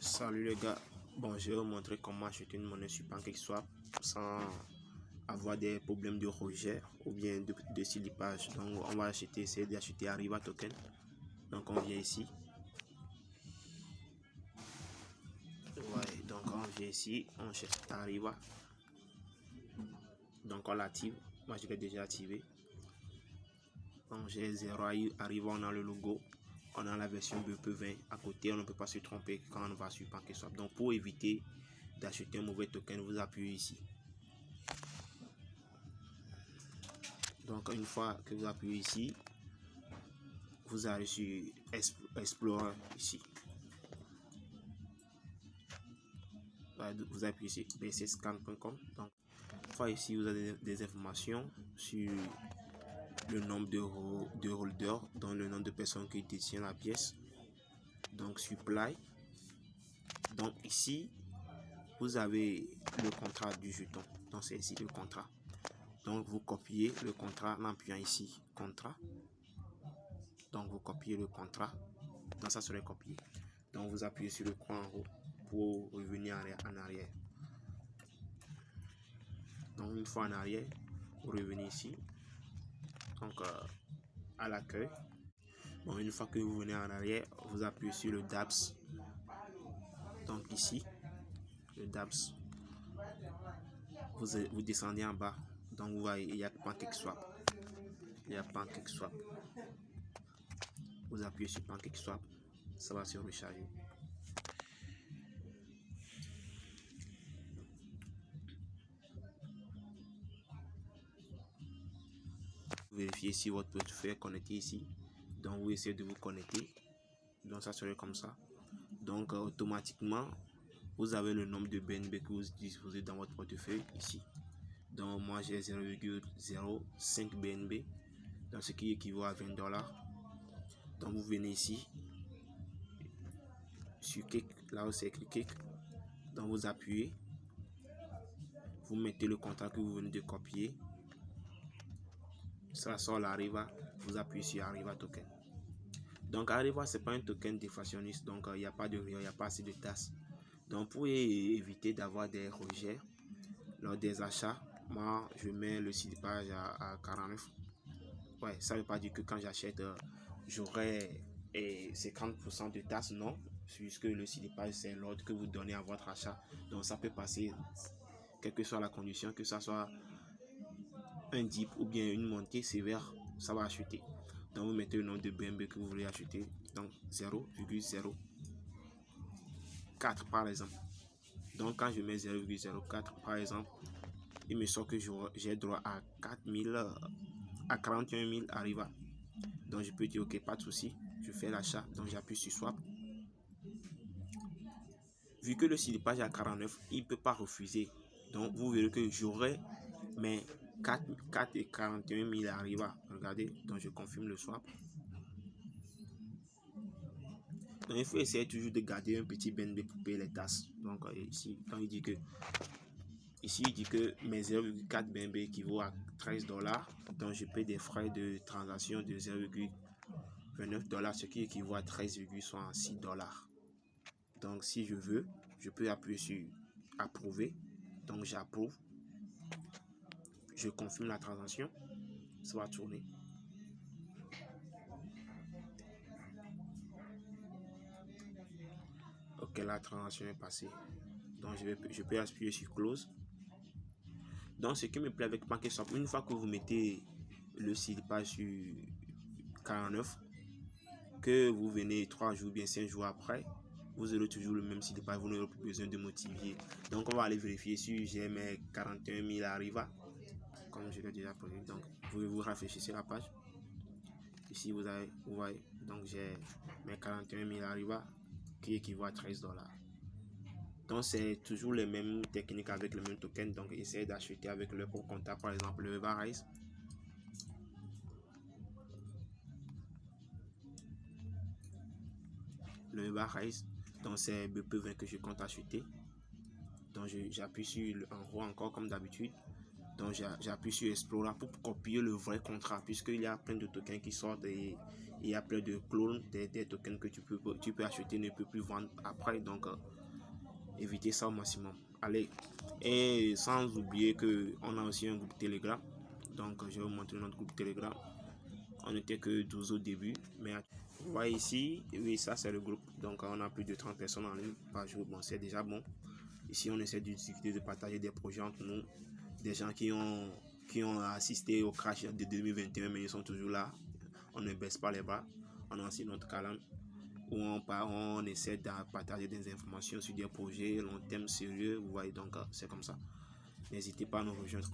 Salut les gars, bon je vais vous montrer comment acheter une monnaie sur PancakeSwap sans avoir des problèmes de rejet ou bien de slipage. Donc on va essayer d'acheter Arriva Token. Donc on vient ici. Ouais, donc on vient ici, on cherche Arriva. Donc on l'active, moi je l'ai déjà activé. Donc j'ai 0 Arriva, on a le logo. On a la version BP20 à côté, on ne peut pas se tromper quand on va sur PancakeSwap. Donc pour éviter d'acheter un mauvais token, vous appuyez ici. Donc une fois que vous appuyez ici, vous allez sur Explorer ici. Vous appuyez ici bcscan.com. Donc une fois ici, vous avez des informations sur le nombre de holders, dans le nombre de personnes qui détiennent la pièce. Donc supply. Donc ici, vous avez le contrat du jeton. Donc c'est ici le contrat. Donc vous copiez le contrat en appuyant ici contrat. Donc vous copiez le contrat. Donc ça serait copié. Donc vous appuyez sur le coin en haut pour revenir en arrière. Donc une fois en arrière, vous revenez ici. Donc à l'accueil. Bon, une fois que vous venez en arrière, vous appuyez sur le DApps. Donc ici, le DApps. Vous descendez en bas. Donc vous voyez, il y a PancakeSwap. Il y a PancakeSwap. Vous appuyez sur PancakeSwap. Ça va se recharger. Vérifiez si votre portefeuille est connecté ici. Donc vous essayez de vous connecter. Donc ça serait comme ça. Donc automatiquement, vous avez le nombre de BNB que vous disposez dans votre portefeuille ici. Donc moi j'ai 0,05 BNB, donc ce qui équivaut à 20 $. Donc vous venez ici sur Kick, là où c'est écrit Kick. Donc vous appuyez, vous mettez le contrat que vous venez de copier. Ça sort l'Arriva, vous appuyez sur Arriva Token. Donc Arriva, c'est pas un token déflationniste, donc il n'y a pas de rien, il n'y a pas assez de tasses. Donc pour éviter d'avoir des rejets lors des achats, moi je mets le slipage à 49. Ouais, ça ne veut pas dire que quand j'achète, j'aurai 50% de tasses, non, puisque le slipage c'est l'ordre que vous donnez à votre achat. Donc ça peut passer, quelle que soit la condition, que ça soit un dip ou bien une montée sévère, ça va acheter. Donc vous mettez le nombre de BNB que vous voulez acheter, donc 0,04 par exemple. Donc quand je mets 0,04 par exemple, il me sort que j'ai droit à 41 000 Arriva. Donc je peux dire ok, pas de souci, je fais l'achat. Donc j'appuie sur swap. Vu que le slipage est à 49, il ne peut pas refuser. Donc vous verrez que j'aurai mes 4 et 41 000 Arriva. Regardez, donc je confirme le swap. Donc il faut essayer toujours de garder un petit BNB pour payer les tasses. Donc ici, quand il dit que mes 0,4 BNB équivaut à 13 $. Donc je paye des frais de transaction de 0,29 $, ce qui équivaut à 13,66 $. Donc si je veux, je peux appuyer sur approuver. Donc j'approuve. Je confirme la transaction. Ça va tourner. Ok, la transaction est passée. Donc je peux appuyer sur close. Donc ce qui me plaît avec PancakeSwap, une fois que vous mettez le slipage sur 49, que vous venez 3 jours bien 5 jours après, vous aurez toujours le même slipage, vous n'aurez plus besoin de motiver. Donc on va aller vérifier si j'ai mes 41 000 Arriva, comme je l'ai déjà posé. Donc vous rafraîchissez la page. Ici vous voyez, donc j'ai mes 41 000 Arriva qui équivaut à 13 $. Donc c'est toujours les mêmes techniques avec le même token. Donc essayez d'acheter avec le propre compta, par exemple le Rise. Le Rise, donc c'est BP20 que je compte acheter. Donc j'appuie sur en haut encore comme d'habitude. Donc j'appuie sur Explorer pour copier le vrai contrat, puisqu'il y a plein de tokens qui sortent et il y a plein de clones des tokens que tu peux acheter, ne peux plus vendre après. Donc éviter ça au maximum. Allez, et sans oublier que on a aussi un groupe Telegram. Donc je vais vous montrer notre groupe Telegram. On n'était que 12 au début, mais vous voyez ici, oui, ça c'est le groupe. Donc on a plus de 30 personnes en ligne par jour. Bon, c'est déjà bon. Ici on essaie de discuter, de partager des projets entre nous, des gens qui ont assisté au crash de 2021, mais ils sont toujours là. On ne baisse pas les bras. On a aussi notre calme où on essaie de partager des informations sur des projets long terme sérieux. Vous voyez, donc c'est comme ça. N'hésitez pas à nous rejoindre.